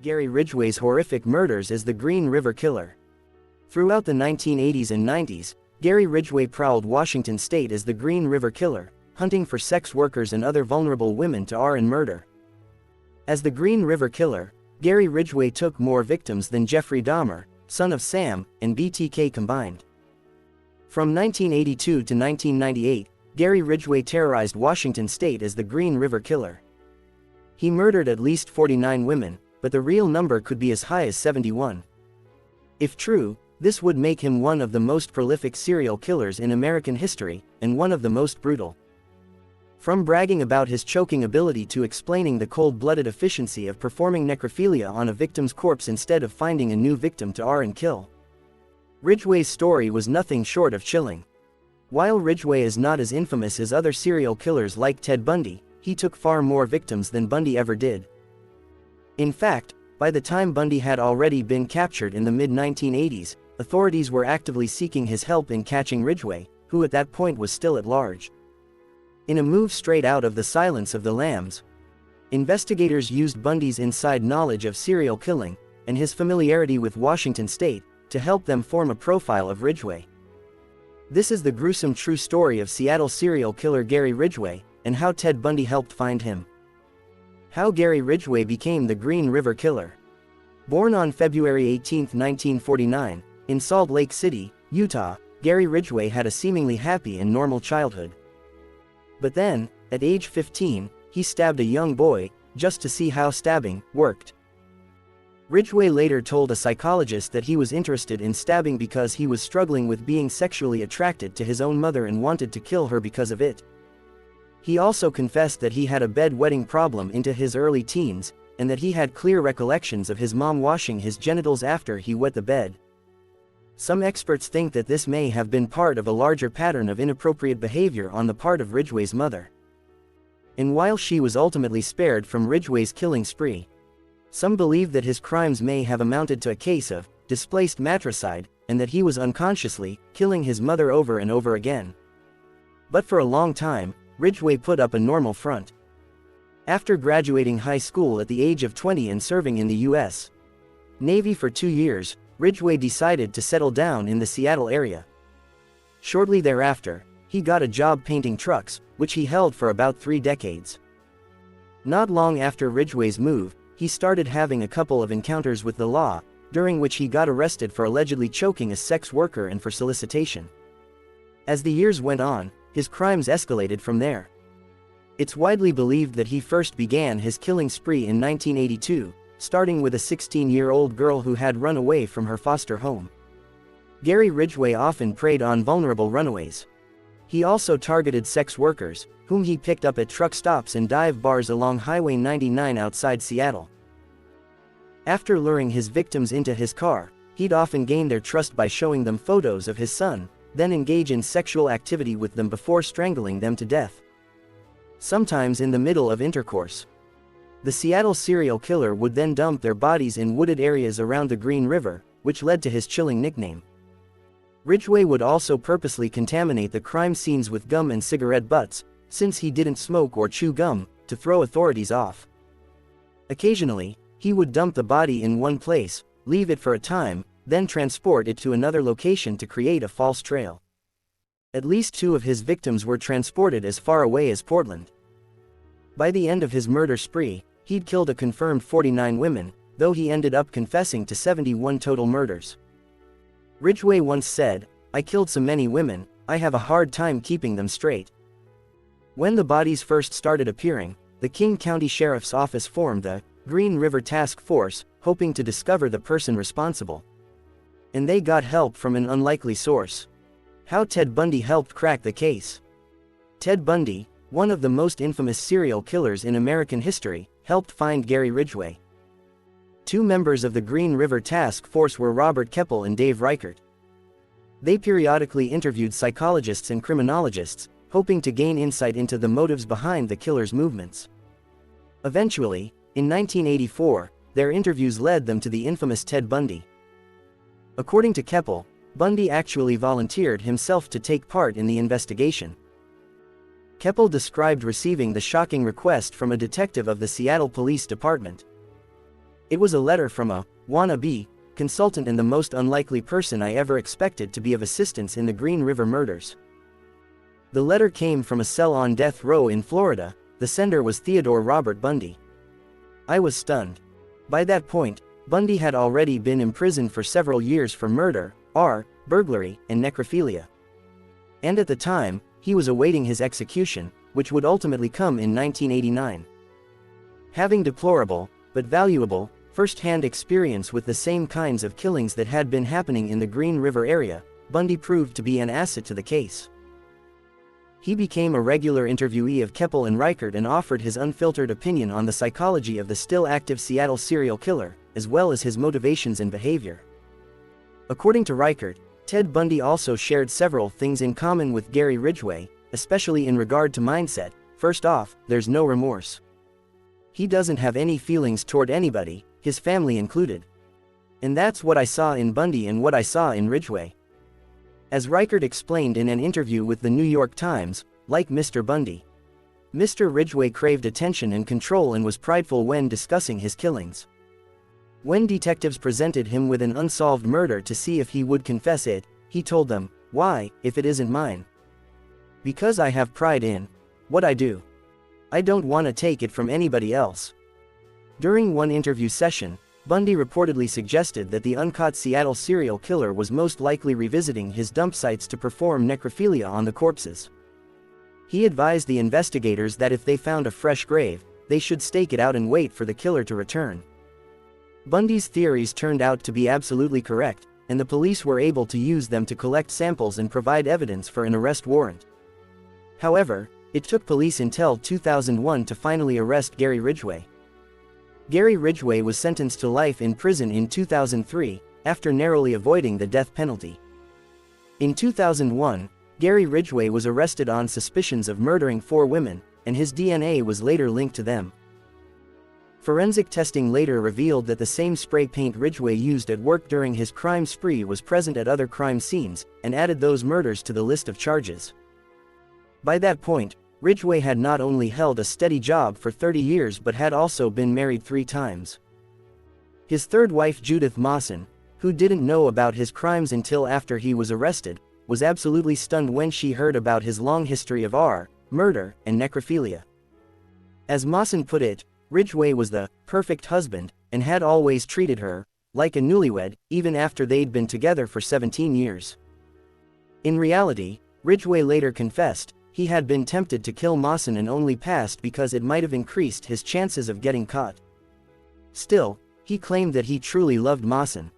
Gary Ridgway's horrific murders as the Green River Killer. Throughout the 1980s and 90s, Gary Ridgway prowled Washington state as the Green River Killer, hunting for sex workers and other vulnerable women to and murder. As the Green River Killer, Gary Ridgway took more victims than Jeffrey Dahmer, son of Sam, and BTK combined. From 1982 to 1998, Gary Ridgway terrorized Washington state as the Green River Killer. He murdered at least 49 women, but the real number could be as high as 71. If true, this would make him one of the most prolific serial killers in American history, and one of the most brutal. From bragging about his choking ability to explaining the cold-blooded efficiency of performing necrophilia on a victim's corpse instead of finding a new victim to and kill. Ridgway's story was nothing short of chilling. While Ridgway is not as infamous as other serial killers like Ted Bundy, he took far more victims than Bundy ever did. In fact, by the time Bundy had already been captured in the mid-1980s, authorities were actively seeking his help in catching Ridgway, who at that point was still at large. In a move straight out of The Silence of the Lambs, investigators used Bundy's inside knowledge of serial killing, and his familiarity with Washington state, to help them form a profile of Ridgway. This is the gruesome true story of Seattle serial killer Gary Ridgway, and how Ted Bundy helped find him. How Gary Ridgway became the Green River Killer. Born on February 18, 1949, in Salt Lake City, Utah, Gary Ridgway had a seemingly happy and normal childhood. But then, at age 15, he stabbed a young boy, just to see how stabbing worked. Ridgway later told a psychologist that he was interested in stabbing because he was struggling with being sexually attracted to his own mother and wanted to kill her because of it. He also confessed that he had a bedwetting problem into his early teens, and that he had clear recollections of his mom washing his genitals after he wet the bed. Some experts think that this may have been part of a larger pattern of inappropriate behavior on the part of Ridgway's mother. And while she was ultimately spared from Ridgway's killing spree, some believe that his crimes may have amounted to a case of displaced matricide, and that he was unconsciously killing his mother over and over again. But for a long time, Ridgway put up a normal front. After graduating high school at the age of 20 and serving in the U.S. Navy for 2 years, Ridgway decided to settle down in the Seattle area. Shortly thereafter, he got a job painting trucks, which he held for about 3 decades. Not long after Ridgway's move, he started having a couple of encounters with the law, during which he got arrested for allegedly choking a sex worker and for solicitation. As the years went on, his crimes escalated from there. It's widely believed that he first began his killing spree in 1982, starting with a 16-year-old girl who had run away from her foster home. Gary Ridgway often preyed on vulnerable runaways. He also targeted sex workers, whom he picked up at truck stops and dive bars along Highway 99 outside Seattle. After luring his victims into his car, he'd often gain their trust by showing them photos of his son, then engage in sexual activity with them before strangling them to death. Sometimes in the middle of intercourse. The Seattle serial killer would then dump their bodies in wooded areas around the Green River, which led to his chilling nickname. Ridgway would also purposely contaminate the crime scenes with gum and cigarette butts, since he didn't smoke or chew gum, to throw authorities off. Occasionally, he would dump the body in one place, leave it for a time, then transport it to another location to create a false trail. At least 2 of his victims were transported as far away as Portland. By the end of his murder spree, he'd killed a confirmed 49 women, though he ended up confessing to 71 total murders. Ridgway once said, "I killed so many women, I have a hard time keeping them straight." When the bodies first started appearing, the King County Sheriff's Office formed the Green River Task Force, hoping to discover the person responsible. And they got help from an unlikely source. How Ted Bundy helped crack the case. Ted Bundy, one of the most infamous serial killers in American history, helped find Gary Ridgway. Two members of the Green River Task Force were Robert Keppel and Dave Reichert. They periodically interviewed psychologists and criminologists, hoping to gain insight into the motives behind the killer's movements. Eventually, in 1984, their interviews led them to the infamous Ted Bundy. According to Keppel, Bundy actually volunteered himself to take part in the investigation. Keppel described receiving the shocking request from a detective of the Seattle Police Department. It was a letter from a wannabe consultant and the most unlikely person I ever expected to be of assistance in the Green River murders. The letter came from a cell on death row in Florida. The sender was Theodore Robert Bundy. I was stunned. By that point, Bundy had already been imprisoned for several years for murder, burglary, and necrophilia. And at the time, he was awaiting his execution, which would ultimately come in 1989. Having deplorable, but valuable, first-hand experience with the same kinds of killings that had been happening in the Green River area, Bundy proved to be an asset to the case. He became a regular interviewee of Keppel and Reichert and offered his unfiltered opinion on the psychology of the still-active Seattle serial killer, as well as his motivations and behavior. According to Reichert, Ted Bundy also shared several things in common with Gary Ridgway, especially in regard to mindset. First off, there's no remorse. He doesn't have any feelings toward anybody, his family included. And that's what I saw in Bundy and what I saw in Ridgway. As Reichert explained in an interview with the New York Times, like Mr. Bundy, Mr. Ridgway craved attention and control and was prideful when discussing his killings. When detectives presented him with an unsolved murder to see if he would confess it, he told them, "Why, if it isn't mine? Because I have pride in what I do. I don't want to take it from anybody else." During one interview session, Bundy reportedly suggested that the uncaught Seattle serial killer was most likely revisiting his dump sites to perform necrophilia on the corpses. He advised the investigators that if they found a fresh grave, they should stake it out and wait for the killer to return. Bundy's theories turned out to be absolutely correct, and the police were able to use them to collect samples and provide evidence for an arrest warrant. However, it took police until 2001 to finally arrest Gary Ridgway. Gary Ridgway was sentenced to life in prison in 2003, after narrowly avoiding the death penalty. In 2001, Gary Ridgway was arrested on suspicions of murdering 4 women, and his DNA was later linked to them. Forensic testing later revealed that the same spray paint Ridgway used at work during his crime spree was present at other crime scenes, and added those murders to the list of charges. By that point, Ridgway had not only held a steady job for 30 years but had also been married 3 times. His third wife Judith Mawson, who didn't know about his crimes until after he was arrested, was absolutely stunned when she heard about his long history of murder, and necrophilia. As Mawson put it, Ridgway was the perfect husband, and had always treated her like a newlywed, even after they'd been together for 17 years. In reality, Ridgway later confessed he had been tempted to kill Mawson and only passed because it might have increased his chances of getting caught. Still, he claimed that he truly loved Mawson.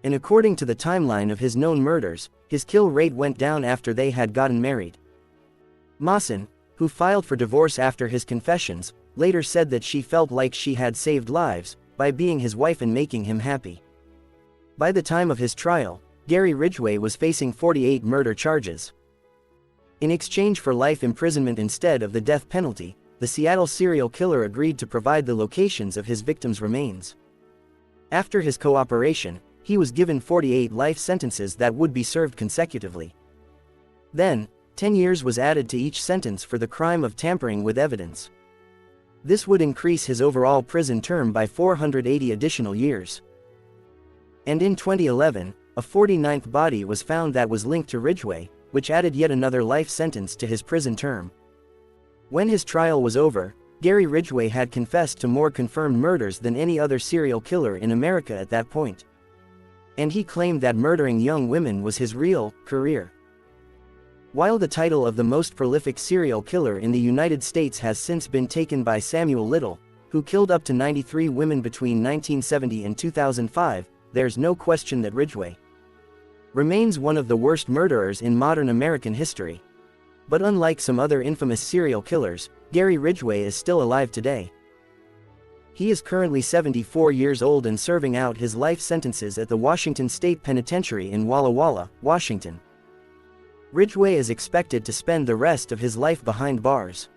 And according to the timeline of his known murders, his kill rate went down after they had gotten married. Mawson, who filed for divorce after his confessions, later said that she felt like she had saved lives by being his wife and making him happy. By the time of his trial, Gary Ridgway was facing 48 murder charges. In exchange for life imprisonment instead of the death penalty, the Seattle serial killer agreed to provide the locations of his victims' remains. After his cooperation, he was given 48 life sentences that would be served consecutively. Then, 10 years was added to each sentence for the crime of tampering with evidence. This would increase his overall prison term by 480 additional years. And in 2011, a 49th body was found that was linked to Ridgway, which added yet another life sentence to his prison term. When his trial was over, Gary Ridgway had confessed to more confirmed murders than any other serial killer in America at that point. And he claimed that murdering young women was his real career. While the title of the most prolific serial killer in the United States has since been taken by Samuel Little, who killed up to 93 women between 1970 and 2005, there's no question that Ridgway remains one of the worst murderers in modern American history. But unlike some other infamous serial killers, Gary Ridgway is still alive today. He is currently 74 years old and serving out his life sentences at the Washington State Penitentiary in Walla Walla, Washington. Ridgway is expected to spend the rest of his life behind bars.